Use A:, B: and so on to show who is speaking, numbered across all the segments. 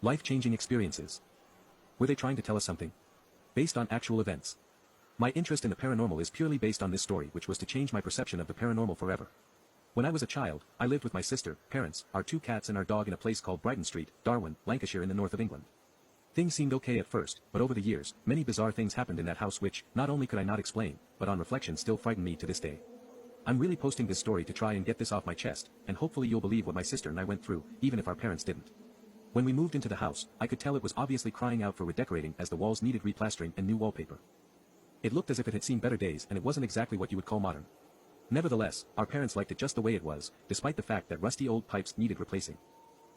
A: Life-changing experiences. Were they trying to tell us something? Based on actual events. My interest in the paranormal is purely based on this story, which was to change my perception of the paranormal forever. When I was a child, I lived with my sister, parents, our 2 cats and our dog in a place called Brighton Street, Darwin, Lancashire in the north of England. Things seemed okay at first, but over the years, many bizarre things happened in that house which, not only could I not explain, but on reflection still frighten me to this day. I'm really posting this story to try and get this off my chest, and hopefully you'll believe what my sister and I went through, even if our parents didn't. When we moved into the house, I could tell it was obviously crying out for redecorating as the walls needed replastering and new wallpaper. It looked as if it had seen better days and it wasn't exactly what you would call modern. Nevertheless, our parents liked it just the way it was, despite the fact that rusty old pipes needed replacing.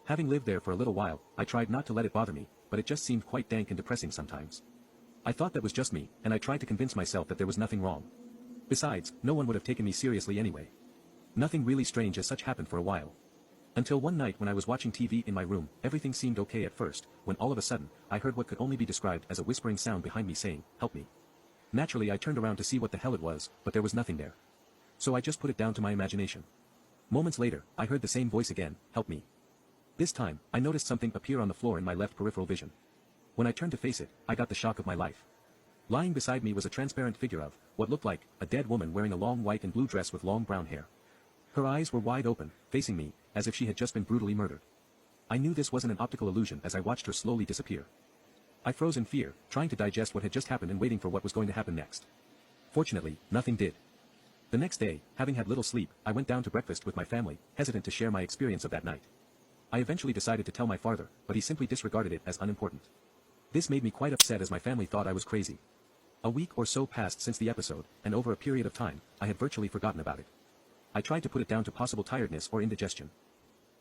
A: Having lived there for a little while, I tried not to let it bother me, but it just seemed quite dank and depressing sometimes. I thought that was just me, and I tried to convince myself that there was nothing wrong. Besides, no one would have taken me seriously anyway. Nothing really strange as such happened for a while. Until one night when I was watching TV in my room, everything seemed okay at first, when all of a sudden, I heard what could only be described as a whispering sound behind me saying, "Help me." Naturally I turned around to see what the hell it was, but there was nothing there. So I just put it down to my imagination. Moments later, I heard the same voice again, "Help me." This time, I noticed something appear on the floor in my left peripheral vision. When I turned to face it, I got the shock of my life. Lying beside me was a transparent figure of, what looked like, a dead woman wearing a long white and blue dress with long brown hair. Her eyes were wide open, facing me, as if she had just been brutally murdered. I knew this wasn't an optical illusion as I watched her slowly disappear. I froze in fear, trying to digest what had just happened and waiting for what was going to happen next. Fortunately, nothing did. The next day, having had little sleep, I went down to breakfast with my family, hesitant to share my experience of that night. I eventually decided to tell my father, but he simply disregarded it as unimportant. This made me quite upset as my family thought I was crazy. A week or so passed since the episode, and over a period of time, I had virtually forgotten about it. I tried to put it down to possible tiredness or indigestion.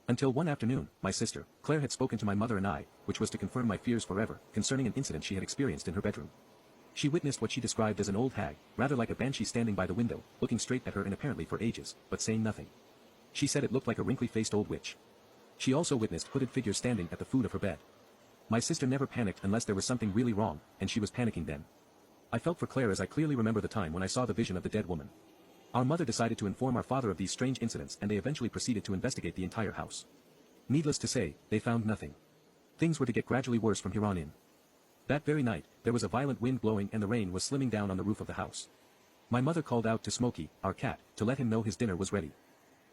A: Until one afternoon, my sister, Claire had spoken to my mother and I, which was to confirm my fears forever, concerning an incident she had experienced in her bedroom. She witnessed what she described as an old hag, rather like a banshee standing by the window, looking straight at her and apparently for ages, but saying nothing. She said it looked like a wrinkly-faced old witch. She also witnessed hooded figures standing at the foot of her bed. My sister never panicked unless there was something really wrong, and she was panicking then. I felt for Claire as I clearly remember the time when I saw the vision of the dead woman. Our mother decided to inform our father of these strange incidents and they eventually proceeded to investigate the entire house. Needless to say, they found nothing. Things were to get gradually worse from here on in. That very night, there was a violent wind blowing and the rain was slimming down on the roof of the house. My mother called out to Smokey, our cat, to let him know his dinner was ready.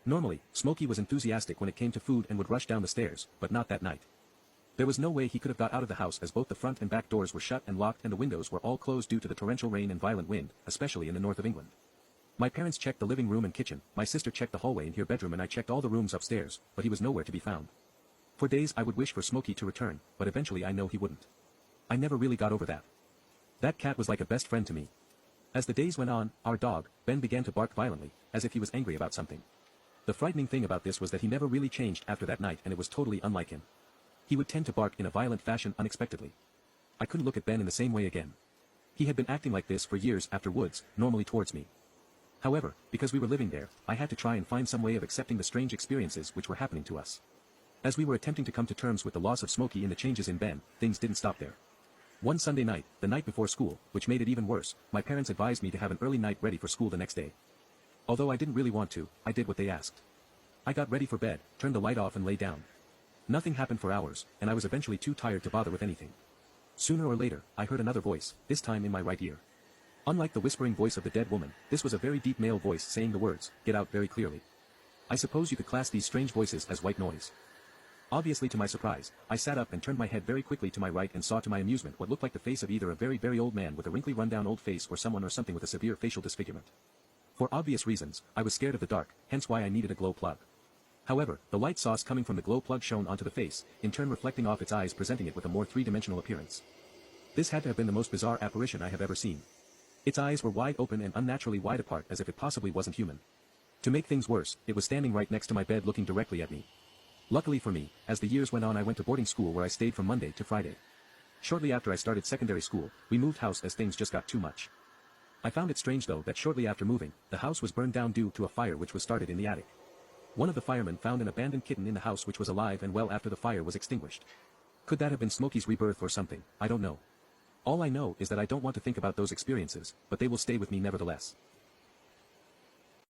A: Normally, Smokey was enthusiastic when it came to food and would rush down the stairs, but not that night. There was no way he could have got out of the house as both the front and back doors were shut and locked and the windows were all closed due to the torrential rain and violent wind, especially in the north of England. My parents checked the living room and kitchen, my sister checked the hallway and her bedroom and I checked all the rooms upstairs, but he was nowhere to be found. For days I would wish for Smokey to return, but eventually I know he wouldn't. I never really got over that. That cat was like a best friend to me. As the days went on, our dog, Ben, began to bark violently, as if he was angry about something. The frightening thing about this was that he never really changed after that night and it was totally unlike him. He would tend to bark in a violent fashion unexpectedly. I couldn't look at Ben in the same way again. He had been acting like this for years afterwards, normally towards me. However, because we were living there, I had to try and find some way of accepting the strange experiences which were happening to us. As we were attempting to come to terms with the loss of Smokey and the changes in Ben, things didn't stop there. One Sunday night, the night before school, which made it even worse, my parents advised me to have an early night ready for school the next day. Although I didn't really want to, I did what they asked. I got ready for bed, turned the light off and lay down. Nothing happened for hours, and I was eventually too tired to bother with anything. Sooner or later, I heard another voice, this time in my right ear. Unlike the whispering voice of the dead woman, this was a very deep male voice saying the words, "Get out," very clearly. I suppose you could class these strange voices as white noise. Obviously to my surprise, I sat up and turned my head very quickly to my right and saw to my amusement what looked like the face of either a very very old man with a wrinkly rundown old face or someone or something with a severe facial disfigurement. For obvious reasons, I was scared of the dark, hence why I needed a glow plug. However, the light source coming from the glow plug shone onto the face, in turn reflecting off its eyes, presenting it with a more three-dimensional appearance. This had to have been the most bizarre apparition I have ever seen. Its eyes were wide open and unnaturally wide apart as if it possibly wasn't human. To make things worse, it was standing right next to my bed looking directly at me. Luckily for me, as the years went on I went to boarding school where I stayed from Monday to Friday. Shortly after I started secondary school, we moved house as things just got too much. I found it strange though that shortly after moving, the house was burned down due to a fire which was started in the attic. One of the firemen found an abandoned kitten in the house which was alive and well after the fire was extinguished. Could that have been Smokey's rebirth or something? I don't know. All I know is that I don't want to think about those experiences, but they will stay with me nevertheless.